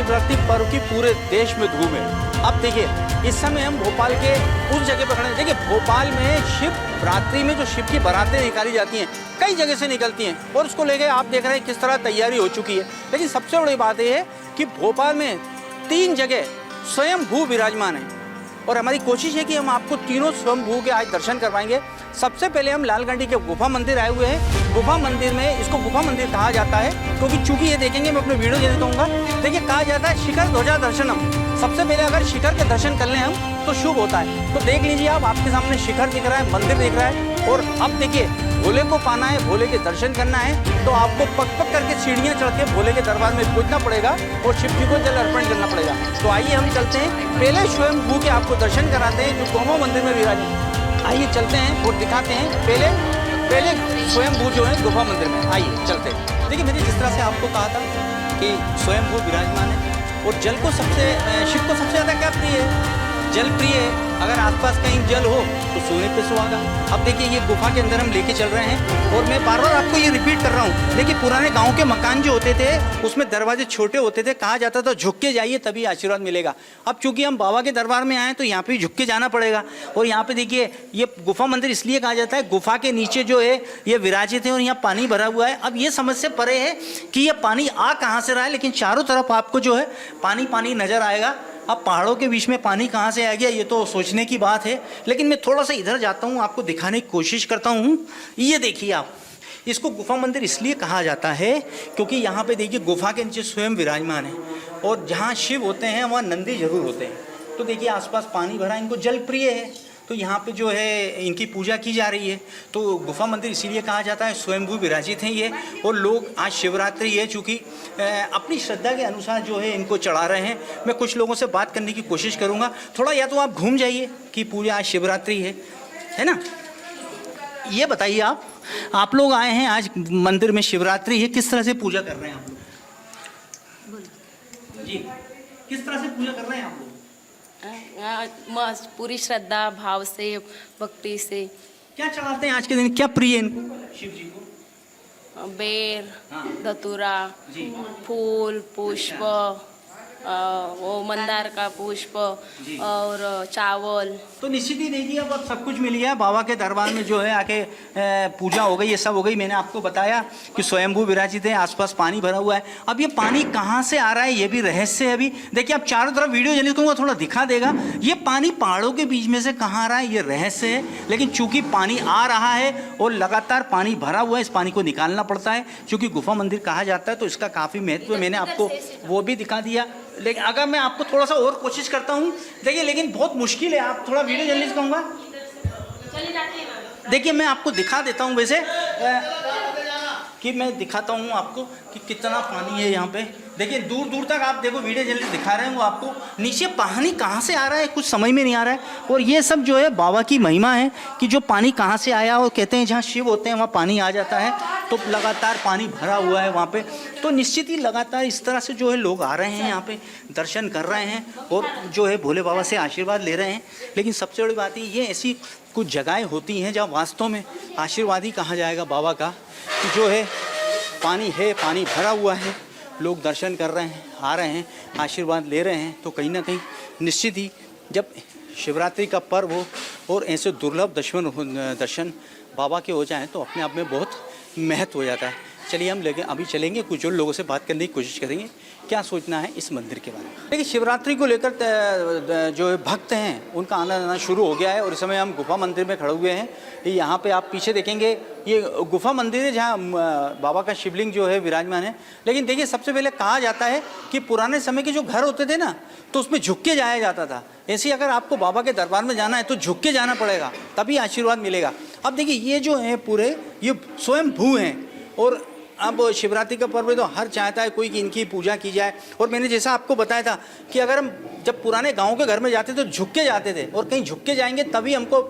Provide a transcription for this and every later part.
शिवरात्रि पर्व की पूरे देश में धूम है। अब देखिए, इस समय हम भोपाल के उस जगह पर खड़े हैं। देखिए, भोपाल में शिवरात्रि में जो शिव की बारातें निकाली जाती हैं, कई जगह से निकलती हैं और उसको लेकर आप देख रहे हैं किस तरह तैयारी हो चुकी है। लेकिन सबसे बड़ी बात यह है कि भोपाल में 3 जगह स्वयंभू विराजमान है और हमारी कोशिश है कि हम आपको तीनों स्वयंभू के आज दर्शन करवाएंगे। सबसे पहले हम लालगंडी के गुफा मंदिर आए हुए हैं। गुफा मंदिर में, इसको गुफा मंदिर कहा जाता है क्योंकि चूंकि ये देखेंगे, मैं अपने वीडियो जल्दी कहूँगा। देखिए, कहा जाता है शिखर ध्वजा दर्शनम। सबसे पहले अगर शिखर के दर्शन कर लें हम तो शुभ होता है। तो देख लीजिए, आप आपके सामने शिखर दिख रहा है, मंदिर दिख रहा है। और अब देखिए, भोले को पाना है, भोले के दर्शन करना है तो आपको पक पक करके सीढ़ियाँ चढ़ के भोले के दरबार में पहुंचना पड़ेगा और शिव जी को जल अर्पण करना पड़ेगा। तो आइए हम चलते हैं, पहले स्वयंभू के आपको दर्शन कराते हैं जो दोनों मंदिर में विराजित। आइए चलते हैं और दिखाते हैं पहले स्वयंभू जो है गुफा मंदिर में। आइए चलते हैं। देखिए, मैंने जिस तरह से आपको कहा था कि स्वयंभू विराजमान है और जल को शिव को सबसे ज़्यादा क्या प्रिय है? जल प्रिय है। अगर आसपास कहीं जल हो तो सोने पे सुहागा। अब देखिए, ये गुफा के अंदर हम लेके चल रहे हैं और मैं बार बार आपको ये रिपीट कर रहा हूँ। देखिए, पुराने गांव के मकान जो होते थे उसमें दरवाजे छोटे होते थे, कहा जाता था झुक के जाइए तभी आशीर्वाद मिलेगा। अब चूंकि हम बाबा के दरबार में आए तो यहाँ पे झुक के जाना पड़ेगा। और यहाँ पे देखिए, ये गुफा मंदिर इसलिए कहा जाता है, गुफा के नीचे जो है ये विराजित है और यहाँ पानी भरा हुआ है। अब ये समझ से परे है कि ये पानी आ कहाँ से रहा है, लेकिन चारों तरफ आपको जो है पानी पानी नजर आएगा। अब पहाड़ों के बीच में पानी कहाँ से आ गया, ये तो सोचने की बात है। लेकिन मैं थोड़ा सा इधर जाता हूँ, आपको दिखाने की कोशिश करता हूँ। ये देखिए आप, इसको गुफा मंदिर इसलिए कहा जाता है क्योंकि यहाँ पे देखिए गुफा के नीचे स्वयं विराजमान है और जहाँ शिव होते हैं वहाँ नंदी जरूर होते हैं। तो देखिए, आसपास पानी भरा, इनको जल प्रिय है तो यहाँ पे जो है इनकी पूजा की जा रही है। तो गुफा मंदिर इसीलिए कहा जाता है, स्वयंभू विराजित हैं ये। और लोग आज शिवरात्रि है चूँकि अपनी श्रद्धा के अनुसार जो है इनको चढ़ा रहे हैं। मैं कुछ लोगों से बात करने की कोशिश करूँगा थोड़ा, या तो आप घूम जाइए कि पूजा आज शिवरात्रि है ना। ये बताइए, आप लोग आए हैं आज मंदिर में, शिवरात्रि है, किस तरह से पूजा कर रहे हैं आप लोग? जी, किस तरह से पूजा कर रहे हैं आप लोग? मस्त, पूरी श्रद्धा भाव से, भक्ति से। क्या चढ़ाते हैं आज के दिन, क्या प्रिय है इनको शिव जी को? बेर, धतूरा, फूल, पुष्प, वो मंदार का पुष्प और चावल। तो निश्चित ही देखिए, अब सब कुछ मिल गया बाबा के दरबार में जो है आके पूजा हो गई, ये सब हो गई। मैंने आपको बताया कि स्वयंभू विराजित है, आसपास पानी भरा हुआ है। अब ये पानी कहाँ से आ रहा है ये भी रहस्य है। अभी देखिए, आप चारों तरफ वीडियो जल्दी कहूँगा थोड़ा दिखा देगा। ये पानी पहाड़ों के बीच में से कहाँ आ रहा है ये रहस्य है, लेकिन चूंकि पानी आ रहा है और लगातार पानी भरा हुआ है, इस पानी को निकालना पड़ता है। चूँकि गुफा मंदिर कहा जाता है तो इसका काफ़ी महत्व है, मैंने आपको वो भी दिखा दिया। लेकिन अगर मैं आपको थोड़ा सा और कोशिश करता हूँ, देखिए लेकिन बहुत मुश्किल है, आप थोड़ा वीडियो जल्दी से कहूँगा। देखिए, मैं आपको दिखा देता हूँ वैसे कि मैं दिखाता हूँ आपको कि कितना पानी है यहाँ पे। देखिए, दूर दूर तक आप देखो, वीडियो जल्दी दिखा रहे हैं वो आपको। नीचे पानी कहाँ से आ रहा है कुछ समझ में नहीं आ रहा है। और ये सब जो है बाबा की महिमा है कि जो पानी कहाँ से आया, और कहते हैं जहाँ शिव होते हैं वहाँ पानी आ जाता है, तो लगातार पानी भरा हुआ है वहाँ पे। तो निश्चित ही लगातार इस तरह से जो है लोग आ रहे हैं यहाँ पे, दर्शन कर रहे हैं और जो है भोले बाबा से आशीर्वाद ले रहे हैं। लेकिन सबसे बड़ी बात ये ऐसी कुछ जगहें होती हैं जहाँ वास्तव में आशीर्वाद ही कहा जाएगा बाबा का, कि जो है पानी है, पानी भरा हुआ है, लोग दर्शन कर रहे हैं, आ रहे हैं, आशीर्वाद ले रहे हैं। तो कहीं ना कहीं निश्चित ही जब शिवरात्रि का पर्व हो और ऐसे दुर्लभ दर्शन बाबा के हो जाएं तो अपने आप में बहुत महत्व हो जाता है। चलिए, हम लेकिन अभी चलेंगे, कुछ और लोगों से बात करने की कोशिश करेंगे क्या सोचना है इस मंदिर के बारे में। देखिए, शिवरात्रि को लेकर जो भक्त हैं उनका आना जाना शुरू हो गया है और इस समय हम गुफा मंदिर में खड़े हुए हैं। यहाँ पे आप पीछे देखेंगे, ये गुफा मंदिर है जहाँ बाबा का शिवलिंग जो है विराजमान है। लेकिन देखिए, सबसे पहले कहा जाता है कि पुराने समय के जो घर होते थे ना, तो उसमें झुक के जाया जाता था। ऐसे अगर आपको बाबा के दरबार में जाना है तो झुक के जाना पड़ेगा, तभी आशीर्वाद मिलेगा। अब देखिए, ये जो है पूरे ये स्वयंभू हैं और अब शिवरात्रि का पर्व है तो हर चाहता है कोई कि इनकी पूजा की जाए। और मैंने जैसा आपको बताया था कि अगर हम जब पुराने गांव के घर में जाते तो झुक के जाते थे और कहीं झुक के जाएंगे तभी हमको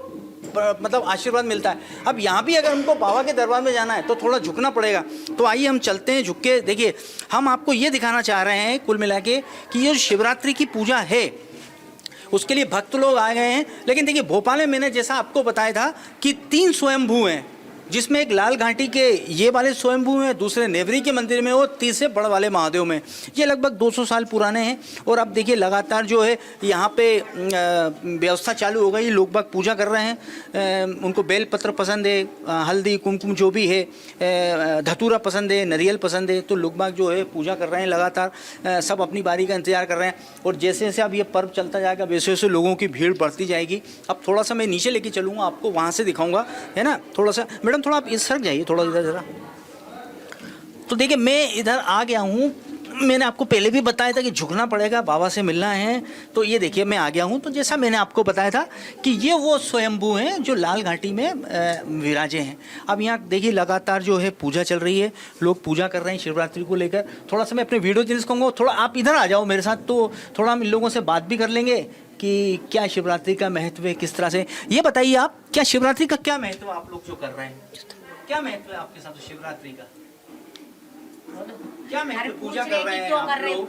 मतलब आशीर्वाद मिलता है। अब यहाँ भी अगर हमको बाबा के दरबार में जाना है तो थोड़ा झुकना पड़ेगा। तो आइए हम चलते हैं झुक के। देखिए, हम आपको ये दिखाना चाह रहे हैं कुल मिला के कि ये शिवरात्रि की पूजा है उसके लिए भक्त लोग आ गए हैं। लेकिन देखिए, भोपाल में मैंने जैसा आपको बताया था कि 3 स्वयंभू हैं जिसमें एक लाल घाटी के ये वाले स्वयंभू में, दूसरे नेवरी के मंदिर में और तीसरे बड़ वाले महादेव में। ये लगभग 200 साल पुराने हैं। और अब देखिए लगातार जो है यहाँ पे व्यवस्था चालू हो गई, लोग बाग पूजा कर रहे हैं। उनको बेलपत्र पसंद है, हल्दी कुमकुम जो भी है, धतूरा पसंद है, नारियल पसंद है, तो लोग बाग जो है पूजा कर रहे हैं लगातार। सब अपनी बारी का इंतजार कर रहे हैं। और जैसे जैसे अब ये पर्व चलता जाएगा वैसे वैसे लोगों की भीड़ बढ़ती जाएगी। अब थोड़ा सा मैं नीचे लेके चलूँगा, आपको वहाँ से दिखाऊंगा, है ना। थोड़ा सा मैडम, थोड़ा आप इस सरक जाइए, थोड़ा इधर ज़रा। तो देखिए मैं इधर आ गया हूँ। मैंने आपको पहले भी बताया था कि झुकना पड़ेगा, बाबा से मिलना है। तो ये देखिए मैं आ गया हूँ। तो जैसा मैंने आपको बताया था कि ये वो स्वयंभू हैं जो लाल घाटी में विराजे हैं। अब यहाँ देखिए लगातार जो है पूजा चल रही है, लोग पूजा कर रहे हैं शिवरात्रि को लेकर। थोड़ा सा मैं अपने वीडियो जिन्स कहूँगा, थोड़ा आप इधर आ जाओ मेरे साथ, तो थोड़ा हम इन लोगों से बात भी कर लेंगे कि क्या शिवरात्रि का महत्व है, किस तरह से। ये बताइए आप, क्या शिवरात्रि का क्या महत्व आप लोग जो कर रहे हैं, क्या महत्व है आपके साथ शिवरात्रि का? क्या महत्व पूजा कर रहे हैं आप लोग?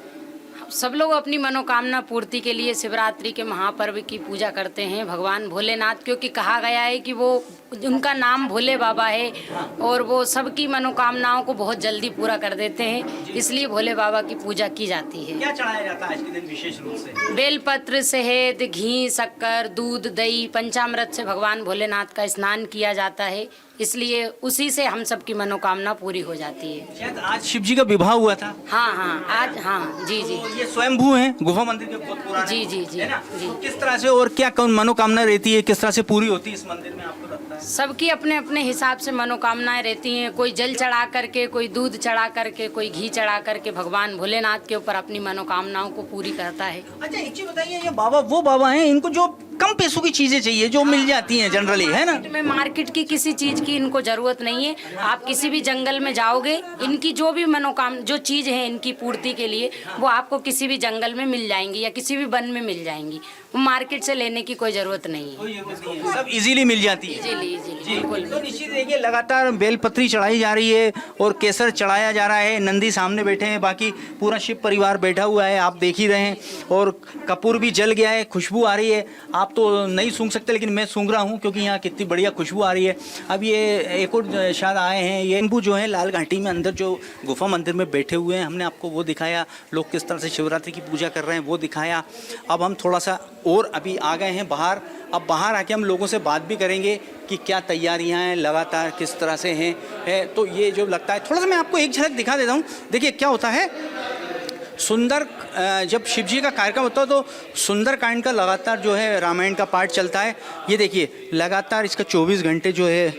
सब लोग अपनी मनोकामना पूर्ति के लिए शिवरात्रि के महापर्व की पूजा करते हैं भगवान भोलेनाथ, क्योंकि कहा गया है कि वो, उनका नाम भोले बाबा है और वो सबकी मनोकामनाओं को बहुत जल्दी पूरा कर देते हैं, इसलिए भोले बाबा की पूजा की जाती है। क्या चढ़ाया जाता है आज के दिन विशेष रूप से? बेलपत्र, शहद, घी, शक्कर, दूध, दही, पंचामृत से भगवान भोलेनाथ का स्नान किया जाता है, इसलिए उसी से हम सबकी मनोकामना पूरी हो जाती है। शायद आज शिव जी का विवाह हुआ था। हाँ हाँ, आज हाँ जी जी। तो ये स्वयंभू हैं, गुफा मंदिर के बहुत पुराने। जी जी जी, है ना? जी। तो किस तरह से और क्या कौन मनोकामना रहती है, किस तरह से पूरी होती है इस मंदिर में, आपको लगता है? सबकी अपने अपने हिसाब से मनोकामनाएं रहती हैं। कोई जल चढ़ा करके, कोई दूध चढ़ा करके, कोई घी चढ़ा करके भगवान भोलेनाथ के ऊपर अपनी मनोकामनाओं को पूरी करता है। अच्छा एक चीज बताइए, ये बाबा वो बाबा हैं इनको जो कम पैसों की चीजें चाहिए, जो मिल जाती हैं जनरली, है ना? में मार्केट की किसी चीज की इनको जरूरत नहीं है। आप किसी भी जंगल में जाओगे, इनकी जो भी मनोकामना, जो चीज है इनकी पूर्ति के लिए, वो आपको किसी भी जंगल में मिल जाएंगी या किसी भी वन में मिल जाएंगी। वो मार्केट से लेने की कोई जरूरत नहीं है, सब इजीली मिल जाती है। इजीली बिल्कुल। तो निश्चित देखिए लगातार बेलपत्री चढ़ाई जा रही है और केसर चढ़ाया जा रहा है। नंदी सामने बैठे हैं, बाकी पूरा शिव परिवार बैठा हुआ है, आप देख ही रहे हैं। और कपूर भी जल गया है, खुशबू आ रही है। आप तो नहीं सूंघ सकते, लेकिन मैं सूंघ रहा हूँ क्योंकि यहाँ कितनी बढ़िया खुशबू आ रही है। अब ये एक और शायद आए हैं, ये इनबू जो है लाल घाटी में अंदर जो गुफा मंदिर में बैठे हुए हैं, हमने आपको वो दिखाया। लोग किस तरह से शिवरात्रि की पूजा कर रहे हैं वो दिखाया। अब हम थोड़ा सा और अभी आ गए हैं बाहर। अब बाहर आके हम लोगों से बात भी करेंगे कि क्या तैयारियां हैं लगातार, किस तरह से हैं। तो ये जो लगता है, थोड़ा सा मैं आपको एक झलक दिखा देता हूँ। देखिए क्या होता है, सुंदर जब शिव जी का कार्यक्रम होता है तो सुंदरकांड का लगातार जो है रामायण का पाठ चलता है। ये देखिए लगातार इसका 24 घंटे जो है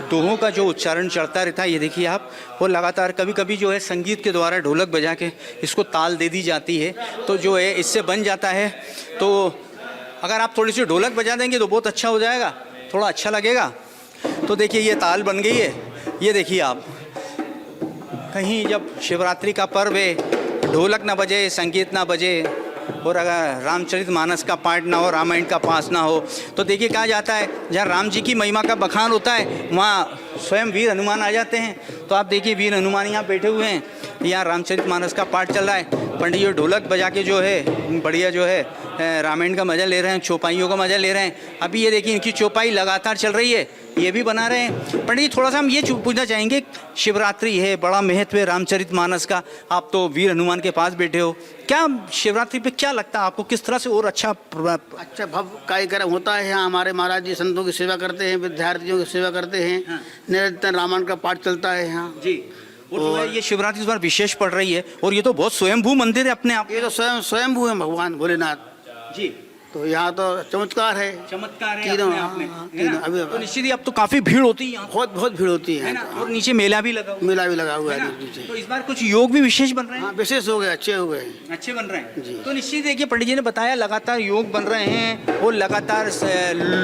दोहों का जो उच्चारण चलता रहता है। ये देखिए आप, वो लगातार कभी कभी जो है संगीत के द्वारा ढोलक बजा के इसको ताल दे दी जाती है, तो जो है इससे बन जाता है। तो अगर आप थोड़ी सी ढोलक बजा देंगे तो बहुत अच्छा हो जाएगा, थोड़ा अच्छा लगेगा। तो देखिए ये ताल बन गई है। ये देखिए आप, कहीं जब शिवरात्रि का पर्व है, ढोलक ना बजे, संगीत ना बजे और अगर रामचरितमानस का पाठ ना हो, रामायण का पास ना हो, तो देखिए कहा जाता है जहाँ राम जी की महिमा का बखान होता है वहाँ स्वयं वीर हनुमान आ जाते हैं। तो आप देखिए वीर हनुमान यहाँ बैठे हुए हैं, यहाँ रामचरितमानस का पाठ चल रहा है। पंडित जी ढोलक बजा के जो है बढ़िया जो है रामायण का मज़ा ले रहे हैं, चौपाइयों का मज़ा ले रहे हैं। अभी ये देखिए इनकी चौपाई लगातार चल रही है, ये भी बना रहे हैं। पंडित जी थोड़ा सा हम ये पूछना चाहेंगे, शिवरात्रि है, बड़ा महत्व है रामचरितमानस का, आप तो वीर हनुमान के पास बैठे हो, क्या शिवरात्रि पे क्या लगता है आपको, किस तरह से और अच्छा भव्य कार्यक्रम होता है। यहाँ हमारे महाराज जी संतों की सेवा करते हैं, विद्यार्थियों की सेवा करते हैं। हाँ। निरंतर रामायण का पाठ चलता है यहाँ जी। और जो है ये शिवरात्रि इस बार विशेष पड़ रही है, और ये तो बहुत स्वयंभू मंदिर है अपने आप। ये तो स्वयंभू है भगवान भोलेनाथ जी। तो यहाँ तो चमत्कार है, चमत्कार है तीनों, अपने आप में, हाँ, है ना? तीनों, अभी तो निश्चित ही अब तो काफी भीड़ होती है यहाँ, बहुत भीड़ होती है है ना? और नीचे मेला भी लगा हुआ मेला भी लगा हुआ है है ना? नीचे। तो इस बार कुछ योग भी विशेष बन रहे हैं। हाँ विशेष हो गए, अच्छे हो गए, अच्छे बन रहे हैं जी। तो निश्चित देखिए पंडित जी ने बताया लगातार योग बन रहे हैं और लगातार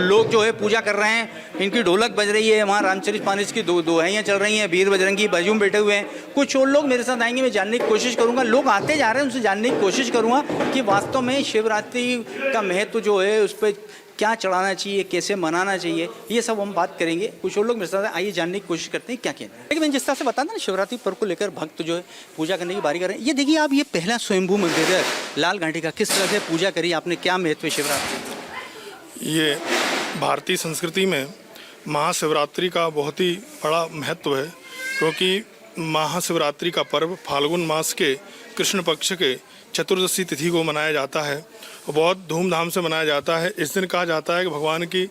लोग जो है पूजा कर रहे हैं। इनकी ढोलक बज रही है, वहाँ रामचरितमानस की दोहाइयाँ चल रही हैं, वीर बजरंगी बाजू में बैठे हुए हैं। कुछ और लोग मेरे साथ आएंगे, मैं जानने की कोशिश करूँगा, लोग आते जा रहे हैं, उनसे जानने की कोशिश करूँगा कि वास्तव में शिवरात्रि का महत्व जो है उस पर क्या चढ़ाना चाहिए, कैसे मनाना चाहिए, ये सब हम बात करेंगे। कुछ और लोग मेरे साथ आइए जानने की कोशिश करते हैं क्या कहना है। लेकिन मैंने जिस तरह से बताया ना, शिवरात्रि पर्व को लेकर भक्त जो है पूजा करने की बारी कर रहे हैं। ये देखिए आप, ये पहला स्वयंभू मंदिर है लाल घाटी का, किस तरह से पूजा करी आपने, क्या महत्व है शिवरात्रि? ये भारतीय संस्कृति में महाशिवरात्रि का बहुत ही बड़ा महत्व है, क्योंकि महाशिवरात्रि का पर्व फाल्गुन मास के कृष्ण पक्ष के चतुर्दशी तिथि को मनाया जाता है और बहुत धूमधाम से मनाया जाता है। इस दिन कहा जाता है कि भगवान के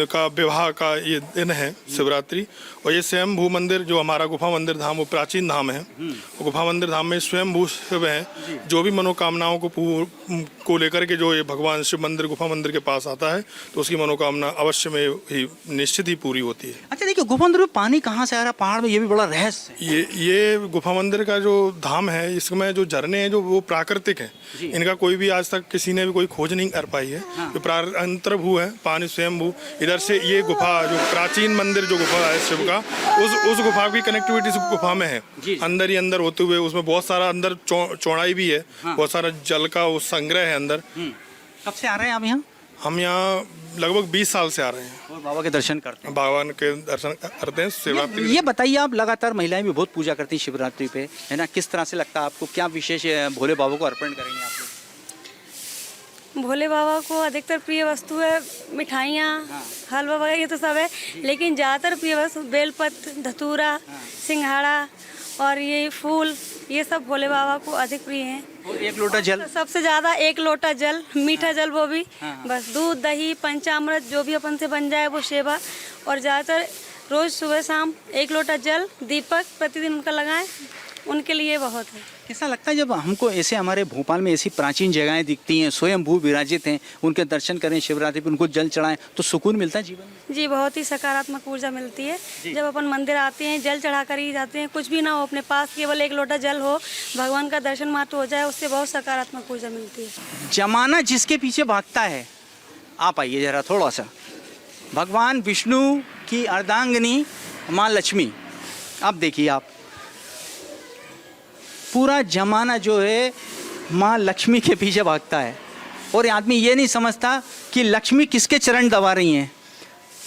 का विवाह का ये दिन है शिवरात्रि। और ये स्वयंभू मंदिर जो हमारा गुफा मंदिर धाम, वो प्राचीन धाम है। गुफा मंदिर धाम में स्वयंभू शिव हैं, जो भी मनोकामनाओं को लेकर के जो ये भगवान शिव मंदिर गुफा मंदिर के पास आता है तो उसकी मनोकामना अवश्य में ही निश्चित ही पूरी होती है। अच्छा देखिए, गुफा मंदिर में पानी कहाँ से आ रहा है पहाड़ में, ये भी बड़ा रहस्य है। ये गुफा मंदिर का जो धाम है, इसमें जो झरने हैं जो वो प्राकृतिक हैं, इनका कोई भी आज तक किसी ने भी कोई खोज नहीं कर पाई है। जो अंतर्भू है पानी स्वयंभू, इधर से ये गुफा जो प्राचीन मंदिर जो गुफा है शिव का, उस गुफा की कनेक्टिविटी इस गुफा में है। अंदर ही अंदर होते हुए उसमें बहुत सारा अंदर चौड़ाई भी है, बहुत सारा जल का वो संग्रह है अंदर। कब से आ रहे हैं आप यहाँ? हम यहाँ लगभग 20 साल से आ रहे हैं और बाबा के दर्शन करते हैं। बाबा के दर्शन करते हैं शिवरात्रि। ये बताइए, आप लगातार महिलाएं भी बहुत पूजा करती हैं शिवरात्रि पे, है ना? किस तरह से लगता है आपको, क्या विशेष भोले बाबा को अर्पण करेंगे आप लोग? भोले बाबा को अधिकतर प्रिय वस्तु है मिठाइयाँ, हलवा वगैरह, ये तो सब है, लेकिन ज़्यादातर प्रिय वस्तु बेलपत्र, धतूरा, सिंघाड़ा और ये फूल, ये सब भोले बाबा को अधिक प्रिय हैं। और 1 लोटा जल, सबसे ज़्यादा 1 लोटा जल, मीठा जल, वो भी बस दूध दही पंचामृत जो भी अपन से बन जाए वो सेवा। और ज़्यादातर रोज़ सुबह शाम 1 लोटा जल, दीपक प्रतिदिन उनका लगाएं, उनके लिए बहुत है। ऐसा लगता है जब हमको ऐसे हमारे भोपाल में ऐसी प्राचीन जगहें दिखती हैं, स्वयंभू विराजित हैं, उनके दर्शन करें शिवरात्रि पे, उनको जल चढ़ाएं, तो सुकून मिलता है जीवन में? जी, बहुत ही सकारात्मक ऊर्जा मिलती है। जब अपन मंदिर आते हैं, जल चढ़ा कर ही जाते हैं, कुछ भी ना हो अपने पास, केवल 1 लोटा जल हो, भगवान का दर्शन मात्र हो जाए, उससे बहुत सकारात्मक ऊर्जा मिलती है। जमाना जिसके पीछे भागता है, आप आइए जरा थोड़ा सा, भगवान विष्णु की अर्धांगिनी माँ लक्ष्मी, आप देखिए, आप पूरा जमाना जो है माँ लक्ष्मी के पीछे भागता है और आदमी ये नहीं समझता कि लक्ष्मी किसके चरण दबा रही हैं।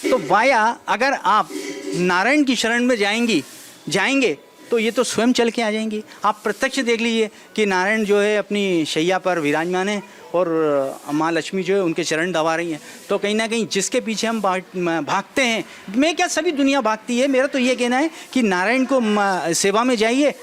तो वाया अगर आप नारायण की शरण में जाएंगे तो ये तो स्वयं चल के आ जाएंगी। आप प्रत्यक्ष देख लीजिए कि नारायण जो है अपनी शैया पर विराजमान है और माँ लक्ष्मी जो है उनके चरण दबा रही हैं। तो कहीं ना कहीं जिसके पीछे हम भागते हैं, मैं क्या सभी दुनिया भागती है, मेरा तो ये कहना है कि नारायण को सेवा में जाइए,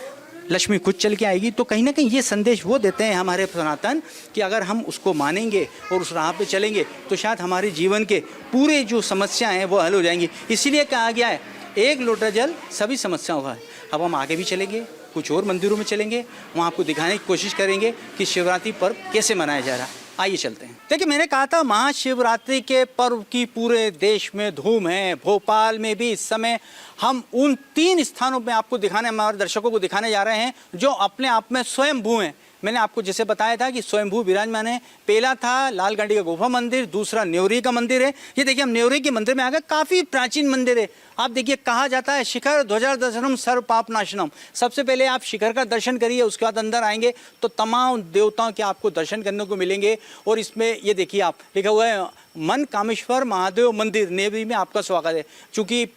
लक्ष्मी खुद चल के आएगी। तो कहीं ना कहीं ये संदेश वो देते हैं हमारे सनातन कि अगर हम उसको मानेंगे और उस राह पे चलेंगे तो शायद हमारे जीवन के पूरे जो समस्याएं हैं वो हल हो जाएंगी। इसीलिए कहा गया है 1 लोटा जल सभी समस्याओं का। अब हम आगे भी चलेंगे, कुछ और मंदिरों में चलेंगे, वहाँ आपको दिखाने की कोशिश करेंगे कि शिवरात्रि पर्व कैसे मनाया जा रहा है। आइए चलते हैं। देखिए, मैंने कहा था महाशिवरात्रि के पर्व की पूरे देश में धूम है। भोपाल में भी इस समय हम उन 3 स्थानों में आपको दिखाने, हमारे दर्शकों को दिखाने जा रहे हैं जो अपने आप में स्वयंभू हैं। मैंने आपको जैसे बताया था कि स्वयंभू विराजमान है। पहला था लालगंडी का गुफा मंदिर, दूसरा न्योरी का मंदिर है। ये देखिए, हम न्योरी के मंदिर में आ गए, काफ़ी प्राचीन मंदिर है। आप देखिए, कहा जाता है शिखर ध्वजा दर्शनम सर्व पाप नाशनम। सबसे पहले आप शिखर का दर्शन करिए, उसके बाद अंदर आएंगे तो तमाम देवताओं के आपको दर्शन करने को मिलेंगे। और इसमें ये देखिए, आप लिखा हुआ है मन कामेश्वर महादेव मंदिर, नेवरी में आपका स्वागत है। चूँकि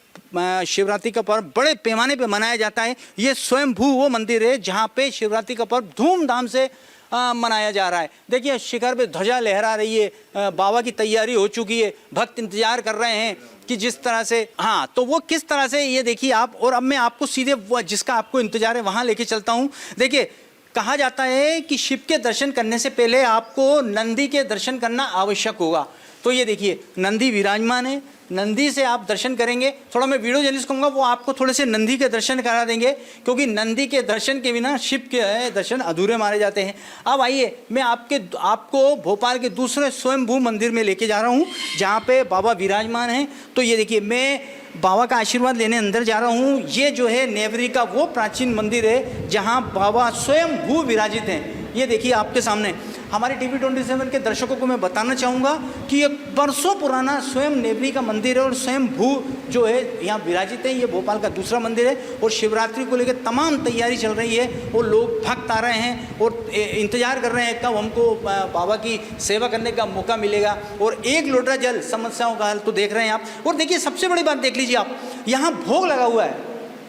शिवरात्रि का पर्व बड़े पैमाने पे मनाया जाता है, ये स्वयंभू वो मंदिर है जहाँ पे शिवरात्रि का पर्व धूमधाम से मनाया जा रहा है। देखिए, शिखर पे ध्वजा लहरा रही है, बाबा की तैयारी हो चुकी है, भक्त इंतजार कर रहे हैं कि जिस तरह से, हाँ, तो वो किस तरह से, ये देखिए आप। और अब मैं आपको सीधे जिसका आपको इंतजार है वहाँ लेके चलता हूँ। देखिए, कहा जाता है कि शिव के दर्शन करने से पहले आपको नंदी के दर्शन करना आवश्यक होगा। तो ये देखिए, नंदी विराजमान है, नंदी से आप दर्शन करेंगे। थोड़ा मैं वीडियो जर्नलिस्ट कहूँगा, वो आपको थोड़े से नंदी के दर्शन करा देंगे, क्योंकि नंदी के दर्शन के बिना शिव के दर्शन अधूरे माने जाते हैं। अब आइए, मैं आपको भोपाल के दूसरे स्वयंभू मंदिर में लेके जा रहा हूँ जहाँ पे बाबा विराजमान हैं। तो ये देखिए, मैं बाबा का आशीर्वाद लेने अंदर जा रहा हूँ। ये जो है नेवरी का वो प्राचीन मंदिर है जहाँ बाबा स्वयंभू विराजित हैं। ये देखिए आपके सामने। हमारे टीवी 27 के दर्शकों को मैं बताना चाहूँगा कि ये बरसों पुराना स्वयं नेवरी का मंदिर है और स्वयंभू जो है यहाँ विराजित है। ये भोपाल का दूसरा मंदिर है और शिवरात्रि को लेकर तमाम तैयारी चल रही है और लोग भक्त आ रहे हैं और इंतजार कर रहे हैं कब हमको बाबा की सेवा करने का मौका मिलेगा। और 1 लोटा जल, समस्याओं का हल तो देख रहे हैं आप। और देखिए, सबसे बड़ी बात देख लीजिए आप, यहाँ भोग लगा हुआ है।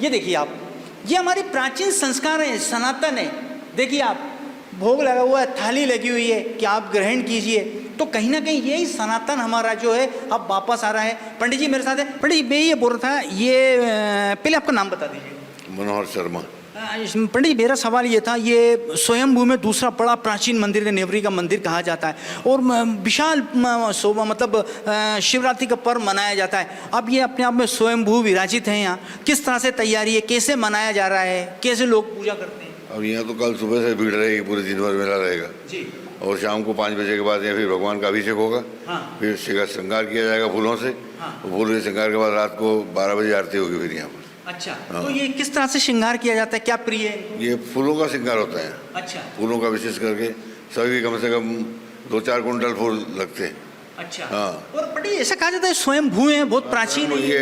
ये देखिए आप, ये हमारी प्राचीन संस्कार है, सनातन है। देखिए आप, भोग लगा हुआ है, थाली लगी हुई है कि आप ग्रहण कीजिए। तो कहीं ना कहीं यही सनातन हमारा जो है अब वापस आ रहा है। पंडित जी मेरे साथ है। पंडित जी मैं ये बोल रहा था, ये पहले आपका नाम बता दीजिए। मनोहर शर्मा। पंडित जी मेरा सवाल ये था, ये स्वयंभू में दूसरा बड़ा प्राचीन मंदिर है, नेवरी का मंदिर कहा जाता है और विशाल मतलब शिवरात्रि का पर्व मनाया जाता है। अब ये अपने आप में स्वयंभू विराजित हैं यहाँ, किस तरह से तैयारी है, कैसे मनाया जा रहा है, कैसे लोग पूजा करते हैं? अब यहाँ तो कल सुबह से भीड़ रहेगी, पूरे दिन भर मेला रहेगा जी। और शाम को 5 बजे के बाद यहाँ फिर भगवान का अभिषेक होगा। हाँ। फिर श्रृंगार किया जाएगा फूलों से। हाँ। फूल के श्रृंगार के बाद रात को 12 बजे आरती होगी फिर यहाँ पर। अच्छा, तो ये किस तरह से श्रृंगार किया जाता है, क्या प्रिय है? ये फूलों का श्रृंगार होता है। अच्छा। फूलों का विशेष करके सभी कम से कम 2-4 कुंटल फूल लगते हैं। अच्छा। हाँ। और पंडित ऐसा कहा जाता है स्वयंभू है, बहुत प्राचीन है। ये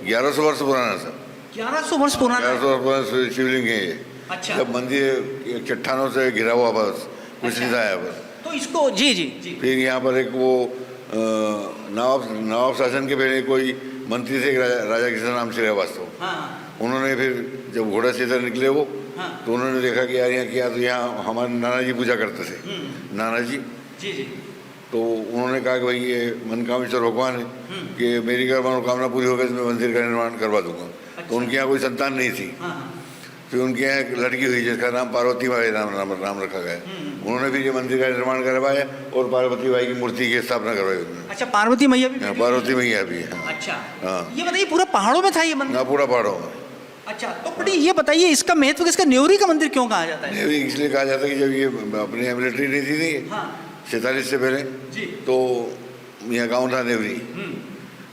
1100 वर्ष पुराना सर। 1100 वर्ष पुराना। 1100 वर्ष पुराना शिवलिंग है ये। अच्छा। जब मंदिर चट्टानों से घिरा हुआ बस कुछ नहीं था यहाँ पर। तो इसको जी। फिर यहाँ पर एक वो नवाब शासन के पहले कोई मंत्री थे, राजा किशन राम श्रीवास्तव। हाँ। उन्होंने फिर जब घोड़ा से इधर निकले वो, हाँ। तो उन्होंने देखा कि यार यहाँ किया, तो यहाँ हमारे नाना जी पूजा करते थे। नाना जी। जी। तो उन्होंने कहा कि भाई ये मनकामेश्वर भगवान है कि मेरी अगर मनोकामना पूरी हो गई तो मैं मंदिर का निर्माण करवा दूंगा। तो उनके यहाँ कोई संतान नहीं थी। फिर उनके यहाँ एक लड़की हुई जिसका नाम पार्वती बाई नाम रखा गया। उन्होंने फिर ये मंदिर का निर्माण करवाया और पार्वती बाई की मूर्ति की स्थापना करवाई उन्होंने। अच्छा, पार्वती मैया भी? पार्वती मैया भी है। अच्छा। हाँ। ये बताइए पूरा पहाड़ों में था ये मंदिर? ना, पूरा पहाड़ों में। अच्छा, तो पंडित ये बताइए इसका महत्व, किसका नेवरी का मंदिर क्यों कहा जाता है? नेवरी इसलिए कहा जाता है कि जब ये अपनी यहाँ मिलिट्री नहीं थी नहीं, 47 से पहले जी। तो यहाँ गाँव था नेवरी।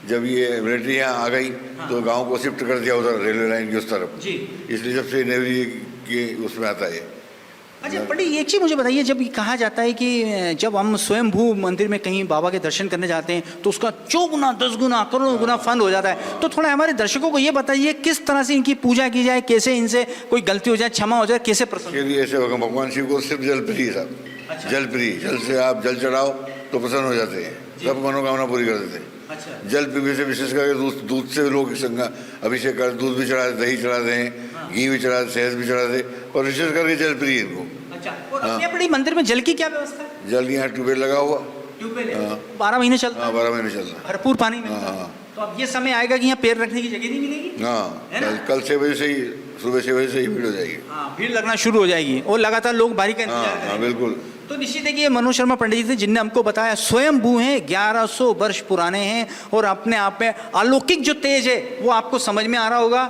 जब ये मिलिट्री यहाँ आ गई तो गांव को शिफ्ट कर दिया उधर रेलवे लाइन की उस तरफ जी। इसलिए जब से नेवरी के उसमें आता है। अच्छा पंडित एक चीज़ मुझे बताइए, जब ये कहा जाता है कि जब हम स्वयंभू मंदिर में कहीं बाबा के दर्शन करने जाते हैं तो उसका 4 गुना 10 गुना करोड़ों गुना फल हो जाता है, तो थोड़ा हमारे दर्शकों को ये बताइए किस तरह से इनकी पूजा की जाए, कैसे इनसे कोई गलती हो जाए क्षमा हो जाए, कैसे प्रसन्न? के लिए ऐसे होगा, भगवान शिव को सिर्फ जल प्रिय साहब। अच्छा। जल प्रिय, जल से आप जल चढ़ाओ तो प्रसन्न हो जाते हैं, सब मनोकामना पूरी कर देते हैं। अच्छा। जल पीने से विशेष करके दूध से लोग संगा अभिषेक कर, दूध भी चढ़ाते, दही चढ़ाते हैं, घी भी चढ़ाते, शहद भी चढ़ाते, और विशेष करके जल प्रिय इनको। अच्छा, और अपने अपने मंदिर में जल की क्या व्यवस्था है? जल यहाँ ट्यूबवेल लगा हुआ, ट्यूबवेल 12 महीने चलता है? 12 महीने चल रहा है, भरपूर पानी मिलता है। तो अब ये समय आएगा कि यहाँ पैर रखने की जगह नहीं मिलेगी। हाँ, कल 6 बजे से ही, सुबह 6 बजे से ही भीड़ हो जाएगी। हाँ, भीड़ लगना शुरू हो जाएगी और लगातार लोग बारी का इंतजार करेंगे। हाँ बिल्कुल। तो निश्चित है कि ये मनोज शर्मा पंडित जी थे जिनने हमको बताया स्वयंभू हैं, 1100 वर्ष पुराने हैं और अपने आप में अलौकिक जो तेज है वो आपको समझ में आ रहा होगा।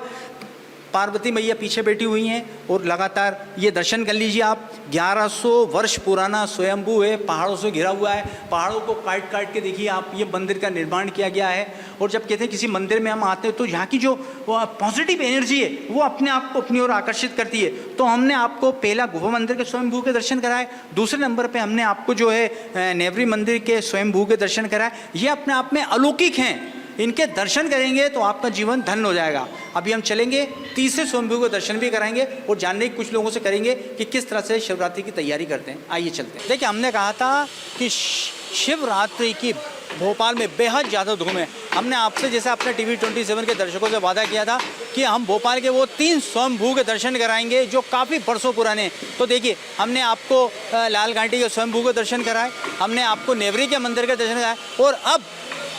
पार्वती मैया पीछे बैठी हुई हैं और लगातार ये दर्शन कर लीजिए आप। 1100 वर्ष पुराना स्वयंभू है, पहाड़ों से घिरा हुआ है, पहाड़ों को काट काट के देखिए आप, ये मंदिर का निर्माण किया गया है। और जब कहते हैं किसी मंदिर में हम आते हैं तो यहाँ की जो पॉजिटिव एनर्जी है वो अपने आप को अपनी ओर आकर्षित करती है। तो हमने आपको पहला गुफा मंदिर के स्वयंभू के दर्शन कराए, दूसरे नंबर पर हमने आपको जो है नेवरी मंदिर के स्वयंभू के दर्शन कराए। ये अपने आप में अलौकिक हैं, इनके दर्शन करेंगे तो आपका जीवन धन्य हो जाएगा। अभी हम चलेंगे, तीसरे स्वयंभू के दर्शन भी कराएंगे और जानने की कुछ लोगों से करेंगे कि किस तरह से शिवरात्रि की तैयारी करते हैं। आइए चलते हैं। देखिए हमने कहा था कि शिवरात्रि की भोपाल में बेहद ज़्यादा धूम है। हमने आपसे जैसे अपने टीवी 27 के दर्शकों से वादा किया था कि हम भोपाल के वो 3 स्वयंभू के दर्शन कराएंगे जो काफ़ी बरसों पुराने हैं। तो देखिए हमने आपको लाल घाटी के स्वयंभू के दर्शन कराए, हमने आपको नेवरी के मंदिर के दर्शन कराए और अब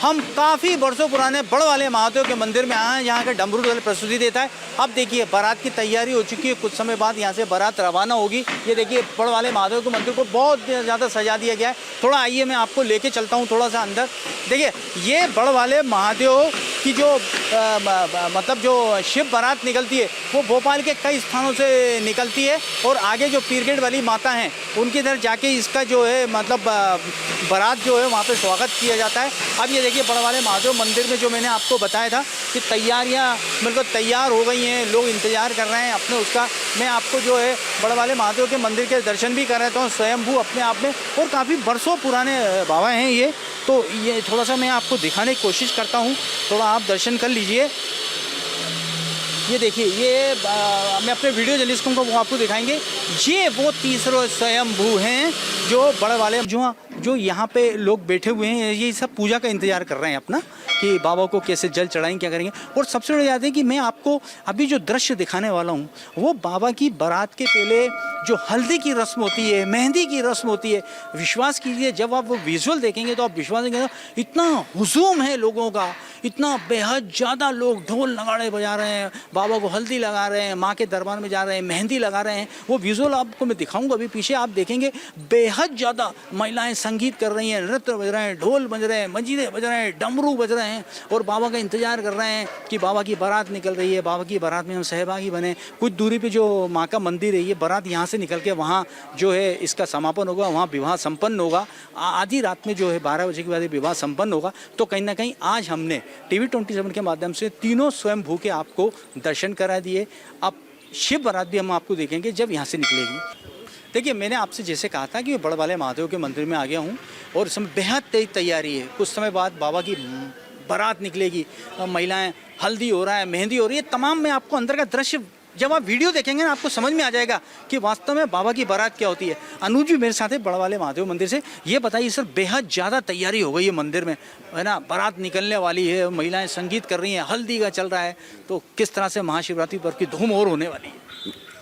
हम काफ़ी बरसों पुराने बड़ वाले महादेव के मंदिर में आए हैं जहाँ का डमरू दल प्रस्तुति देता है। अब देखिए बारात की तैयारी हो चुकी है, कुछ समय बाद यहाँ से बारात रवाना होगी। ये देखिए बड़ वाले महादेव के मंदिर को बहुत ज़्यादा सजा दिया गया है। थोड़ा आइए मैं आपको लेके चलता हूँ थोड़ा सा अंदर। देखिए ये बड़ वाले महादेव की जो मतलब जो शिव बारात निकलती है वो भोपाल के कई स्थानों से निकलती है और आगे जो पीरगेट वाली माता हैं उनके इधर जाके इसका जो है मतलब बारात जो है वहाँ पे स्वागत किया जाता है। अब ये देखिए बड़ वाले महादेव मंदिर में जो मैंने आपको बताया था कि तैयारियाँ मतलब तैयार हो गई हैं, लोग इंतज़ार कर रहे हैं अपने उसका। मैं आपको जो है बड़ वाले महादेव के मंदिर के दर्शन भी कर रहा हूँ, स्वयंभू अपने आप में, और काफ़ी बरसों पुराने बाबा हैं ये। तो ये थोड़ा सा मैं आपको दिखाने की कोशिश करता हूँ, थोड़ा आप दर्शन कर लीजिए। ये देखिए ये मैं अपने वीडियो जर्नलिस्टों को आपको दिखाएंगे। ये वो तीसरे स्वयंभू हैं जो बड़े वाले जो यहाँ पे लोग बैठे हुए हैं, ये सब पूजा का इंतजार कर रहे हैं अपना कि बाबा को कैसे जल चढ़ाएंगे, क्या करेंगे। और सबसे बड़ी बात है कि मैं आपको अभी जो दृश्य दिखाने वाला हूँ वो बाबा की बारात के पहले जो हल्दी की रस्म होती है, मेहंदी की रस्म होती है। विश्वास कीजिए जब आप वो विजुअल देखेंगे तो आप विश्वास करेंगे, इतना हुजूम है लोगों का, इतना बेहद ज़्यादा लोग ढोल नगाड़े बजा रहे हैं, बाबा को हल्दी लगा रहे हैं, माँ के दरबार में जा रहे हैं, मेहंदी लगा रहे हैं। वो विजुअल आपको मैं दिखाऊंगा अभी पीछे, आप देखेंगे बेहद ज़्यादा महिलाएं संगीत कर रही हैं, नृत्य बज रहे हैं, ढोल बज रहे हैं, मंजीरे बज रहे हैं, डमरू बज रहे हैं और बाबा का इंतजार कर रहे हैं कि बाबा की बारात निकल रही है, बाबा की बारात में हम सहभागी बने। कुछ दूरी पे जो माँ का मंदिर है, ये बारात यहाँ से निकल के वहाँ जो है इसका समापन होगा, वहाँ विवाह संपन्न होगा। आधी रात में जो है 12 बजे के बाद विवाह संपन्न होगा। तो कहीं ना कहीं आज हमने TV27 के माध्यम से तीनों स्वयंभू के आपको दर्शन करा दिए। अब शिव बारात भी हम आपको देखेंगे जब यहाँ से निकलेगी। देखिए मैंने आपसे जैसे कहा था कि बड़ वाले महादेव के मंदिर में आ गया हूँ और इसमें बेहद तेज तैयारी है। कुछ समय बाद बाबा की बारात निकलेगी, महिलाएं, हल्दी हो रहा है, मेहंदी हो रही है, तमाम मैं आपको अंदर का दृश्य जब आप वीडियो देखेंगे ना आपको समझ में आ जाएगा कि वास्तव में बाबा की बारात क्या होती है। अनुज जी मेरे साथ है बड़ वाले महादेव मंदिर से। ये बताइए सर, बेहद ज़्यादा तैयारी हो गई है मंदिर में, है ना, बारात निकलने वाली है, महिलाएं संगीत कर रही हैं, हल्दी का चल रहा है, तो किस तरह से महाशिवरात्रि पर्व की धूम और होने वाली है?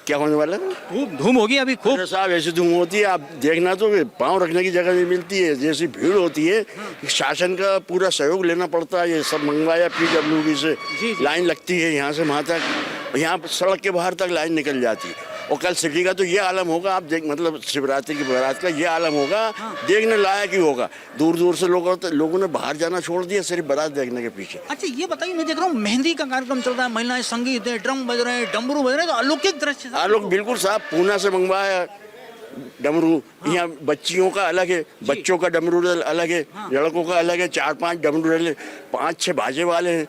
क्या होने वाला है? खूब धूम होगी अभी, खूब। अरे साहब ऐसी धूम होती है, आप देखना तो पाँव रखने की जगह नहीं मिलती है, जैसी भीड़ होती है। शासन का पूरा सहयोग लेना पड़ता है। ये सब मंगवाया PWD से, लाइन लगती है यहाँ से वहाँ तक, यहाँ सड़क के बाहर तक लाइन निकल जाती है। और कल सिटी का तो ये आलम होगा, आप देख, मतलब शिवरात्रि की बारात का ये आलम होगा, देखने लायक ही होगा। दूर दूर से लोगों ने बाहर जाना छोड़ दिया सिर्फ बारात देखने के पीछे। अच्छा ये बताइए, मैं देख रहा हूँ मेहंदी का कार्यक्रम चल रहा है, महिलाएं संगीत है, ड्रम बज रहे हैं, डमरू बज रहे हैं, तो अलौकिक दृश्य। आलोक बिल्कुल साहब, पूना से मंगवाया डमरू। यहाँ बच्चियों का अलग है, बच्चों का डमरू अलग है, लड़कों का अलग है, 4-5 डमरू, 5-6 बाजे वाले हैं।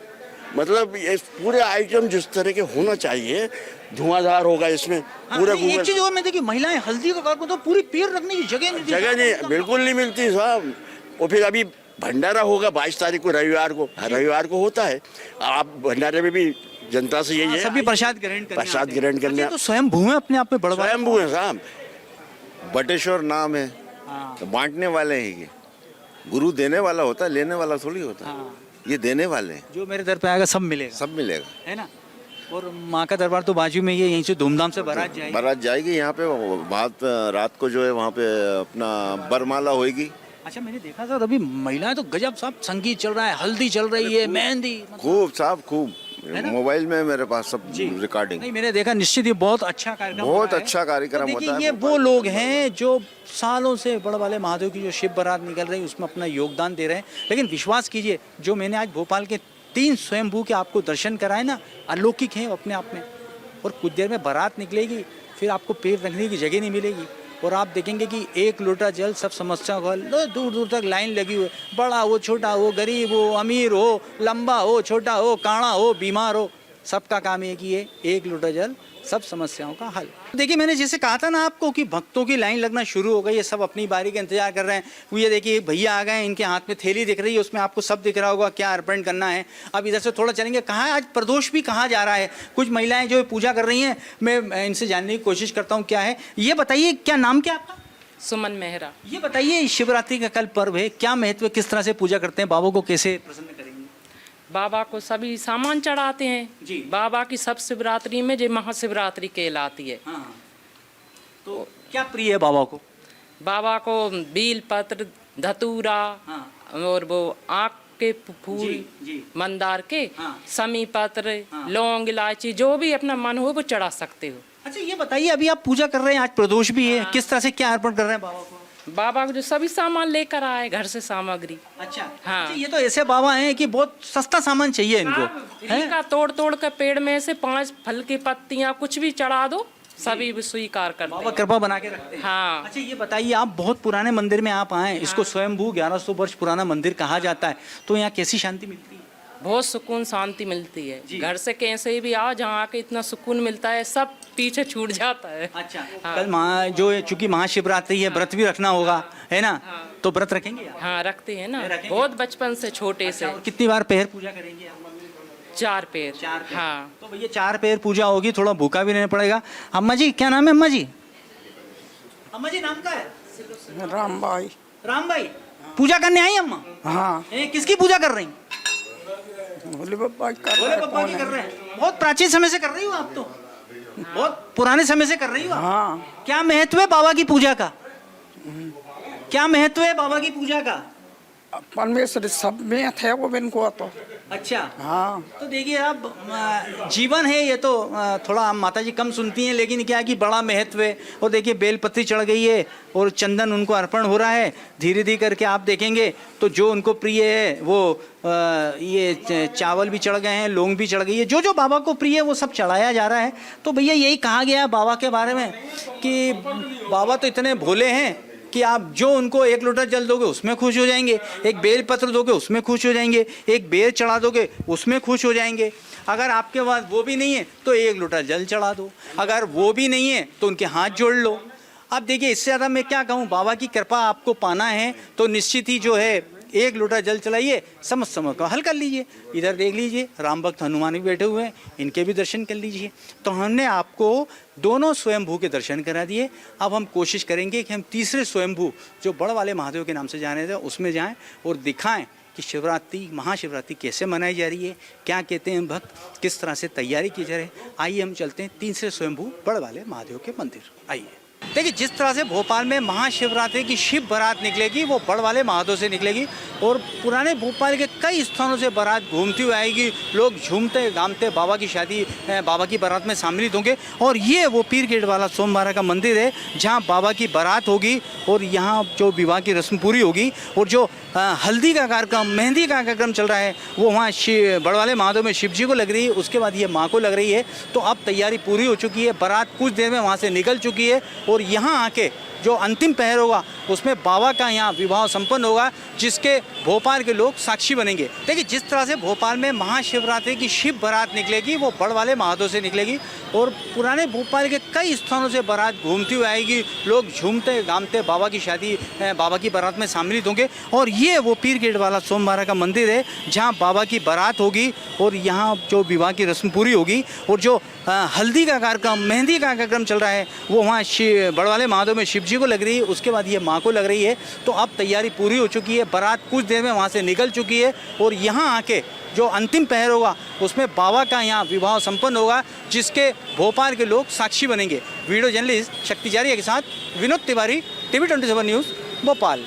मतलब ये पूरे आइटम जिस तरह के होना चाहिए, धुआंधार होगा इसमें पूरा। एक चीज और मैं देखी, महिलाएं हल्दी का कार्यक्रम तो पूरी पैर रखने की जगह नहीं, बिल्कुल नहीं मिलती साहब। और फिर अभी भंडारा होगा 22 तारीख को, रविवार को होता है। आप भंडारे में भी जनता से यही है, सभी प्रसाद ग्रहण करने। तो स्वयंभू है अपने आप में, बड़ा स्वयंभू है साहब। बटेश्वर नाम है, तो बांटने वाले हैं। ये गुरु देने वाला होता है, लेने वाला थोड़ी होता है। ये देने वाले हैं। जो मेरे दर पे आएगा सब मिलेगा, सब मिलेगा, है ना। और माँ का दरबार तो बाजू में ही है, यहीं से धूमधाम से बारात जाएगी यहाँ पे। बात रात को जो है वहाँ पे अपना बरमाला होएगी। अच्छा मैंने देखा सर, अभी महिलाएं तो गजब साहब, संगीत चल रहा है, हल्दी चल रही है, मेहंदी, खूब साहब खूब। मोबाइल में मेरे पास सब रिकॉर्डिंग। नहीं मैंने देखा, निश्चित ही बहुत अच्छा कार्यक्रम, बहुत अच्छा कार्यक्रम होता है। ये वो लोग हैं जो सालों से बड़ वाले महादेव की जो शिव बारात निकल रही है उसमें अपना योगदान दे रहे हैं। लेकिन विश्वास कीजिए, जो मैंने आज भोपाल के 3 स्वयंभू के आपको दर्शन कराए ना, अलौकिक हैं अपने आप में। और कुछ देर में बारात निकलेगी, फिर आपको पैर रखने की जगह नहीं मिलेगी और आप देखेंगे कि 1 लोटा जल सब समस्याओं का हल। दूर दूर तक लाइन लगी हुई है, बड़ा हो, छोटा हो, गरीब हो, अमीर हो, लंबा हो, छोटा हो, काड़ा हो, बीमार हो, सबका काम है कि ये 1 लोटा जल सब समस्याओं का हल। देखिए मैंने जैसे कहा था ना आपको कि भक्तों की लाइन लगना शुरू हो गई है, सब अपनी बारी का इंतजार कर रहे हैं। ये देखिए भैया आ गए, इनके हाथ में थैली दिख रही है, उसमें आपको सब दिख रहा होगा क्या अर्पण करना है। अब इधर से थोड़ा चलेंगे, कहाँ आज प्रदोष भी कहाँ जा रहा है। कुछ महिलाएं जो पूजा कर रही हैं, मैं इनसे जानने की कोशिश करता हूँ क्या है। ये बताइए क्या नाम क्या आपका? सुमन मेहरा। ये बताइए शिवरात्रि का कल पर्व है, क्या महत्व, किस तरह से पूजा करते हैं, बाबा को कैसे प्रसन्न करेंगे? बाबा को सभी सामान चढ़ाते हैं जी। बाबा की सब शिवरात्रि में जो महाशिवरात्रि कहलाती है। हाँ। तो क्या प्रिय है बाबा को? बाबा को बेल पत्र, धतूरा, हाँ। और वो आँख के फूल, मंदार के, हाँ। समी पत्र, हाँ। लौंग, इलायची, जो भी अपना मन हो वो चढ़ा सकते हो। अच्छा ये बताइए, अभी आप पूजा कर रहे हैं, आज प्रदोष भी है, हाँ। किस तरह से क्या अर्पण कर रहे हैं बाबा को? बाबा को जो सभी सामान लेकर आए घर से, सामग्री। अच्छा हाँ। अच्छा, ये तो ऐसे बाबा हैं कि बहुत सस्ता सामान चाहिए इनको, का तोड़ कर पेड़ में से 5 फल की पत्तियां कुछ भी चढ़ा दो, सभी स्वीकार करते हैं, बाबा कृपा बना के रखते हैं। हाँ। अच्छा ये बताइए, आप बहुत पुराने मंदिर में आप आए, इसको स्वयंभू 1100 वर्ष पुराना मंदिर कहा जाता है, तो यहाँ कैसी शांति मिलती है? बहुत सुकून शांति मिलती है। घर से कैसे भी आओ, जहाँ आके इतना सुकून मिलता है, सब पीछे छूट जाता है। अच्छा हाँ। कल जो है चूंकि महाशिवरात्रि है, व्रत भी रखना होगा, है ना? हाँ। तो व्रत रखेंगे आप? हाँ रखते हैं ना, बहुत बचपन से, छोटे से। कितनी बार पैर पूजा करेंगे आप? 4 पैर। 4 पैर। हाँ। तो भैया 4 पैर पूजा होगी, थोड़ा भूखा भी रहना पड़ेगा। अम्मा जी क्या नाम है? अम्मा जी अम्मा जी नाम क्या है? रामबाई। रामबाई, पूजा करने आई अम्मा? हाँ। किसकी पूजा कर रही? भोले बाबा की कर भोले बाबा की कर रहे हैं। बहुत प्राचीन समय से कर रही हो आप तो, बहुत पुराने समय से कर रही हो आप। हाँ। क्या महत्व है बाबा की पूजा का? क्या महत्व है बाबा की पूजा का? परमेश्वर सब में थे वो इनको तो। अच्छा। हाँ। तो देखिए अब जीवन है ये तो, थोड़ा माता जी कम सुनती हैं, लेकिन क्या है कि बड़ा महत्व है। और देखिए बेलपत्ती चढ़ गई है और चंदन उनको अर्पण हो रहा है। धीरे धीरे करके आप देखेंगे तो जो उनको प्रिय है वो ये चावल भी चढ़ गए हैं, लौंग भी चढ़ गई है। जो जो बाबा को प्रिय है वो सब चढ़ाया जा रहा है। तो भैया यही कहा गया है बाबा के बारे में कि बाबा तो इतने भोले हैं कि आप जो उनको एक लोटा जल दोगे उसमें खुश हो जाएंगे, एक बेल पत्र दोगे उसमें खुश हो जाएंगे, एक बेर चढ़ा दोगे उसमें खुश हो जाएंगे। अगर आपके पास वो भी नहीं है तो एक लोटा जल चढ़ा दो, अगर वो भी नहीं है तो उनके हाथ जोड़ लो। अब देखिए इससे ज़्यादा मैं क्या कहूँ, बाबा की कृपा आपको पाना है तो निश्चित ही जो है एक लोटा जल चलाइए, समझ को हल कर लीजिए। इधर देख लीजिए राम भक्त हनुमान भी बैठे हुए हैं, इनके भी दर्शन कर लीजिए। तो हमने आपको दोनों स्वयंभू के दर्शन करा दिए। अब हम कोशिश करेंगे कि हम तीसरे स्वयंभू जो बड़ वाले महादेव के नाम से जाने थे उसमें जाएं और दिखाएं कि शिवरात्रि, महाशिवरात्रि कैसे मनाई जा रही है, क्या कहते हैं भक्त, किस तरह से तैयारी की जा रही है। आइए हम चलते हैं तीसरे स्वयंभू बड़ वाले महादेव के मंदिर। आइए। देखिए जिस तरह से भोपाल में महाशिवरात्रि की शिव बारात निकलेगी वो बड़ वाले महादेव से निकलेगी और पुराने भोपाल के कई स्थानों से बारात घूमती हुई आएगी। लोग झूमते गामते बाबा की शादी, बाबा की बारात में सम्मिलित होंगे। और ये वो पीर गेट वाला सोमवारा का मंदिर है जहाँ बाबा की बारात होगी और यहाँ जो विवाह की रस्म पूरी होगी और जो हल्दी का कार्यक्रम, मेहंदी का कार्यक्रम चल रहा है वो वहाँ बड़ वाले महादेव में शिव जी को लग रही है, उसके बाद ये माँ को लग रही है। तो अब तैयारी पूरी हो चुकी है, बारात कुछ देर में वहाँ से निकल चुकी है और यहाँ आके जो अंतिम पहर होगा उसमें बाबा का यहाँ विवाह संपन्न होगा, जिसके भोपाल के लोग साक्षी बनेंगे। देखिए जिस तरह से भोपाल में महाशिवरात्रि की शिव बारात निकलेगी वो बड़ वाले महादेव से निकलेगी और पुराने भोपाल के कई स्थानों से बारात घूमती हुई आएगी। लोग झूमते गामते बाबा की शादी, बाबा की बारात में सम्मिलित होंगे। और ये वो पीर गेट वाला सोमवारा का मंदिर है जहाँ बाबा की बारात होगी और यहाँ जो विवाह की रस्म पूरी होगी और जो हल्दी का कार्यक्रम, मेहंदी का कार्यक्रम चल रहा है वो वहाँ बड़ वाले महादेव में शिव जी को लग रही है, उसके बाद ये माँ को लग रही है। तो अब तैयारी पूरी हो चुकी है, बारात कुछ देर में वहाँ से निकल चुकी है और यहाँ आके जो अंतिम पहर होगा उसमें बाबा का यहाँ विवाह संपन्न होगा, जिसके भोपाल के लोग साक्षी बनेंगे। वीडियो जर्नलिस्ट शक्ति जारिया के साथ विनोद तिवारी, TV 27 न्यूज़, भोपाल।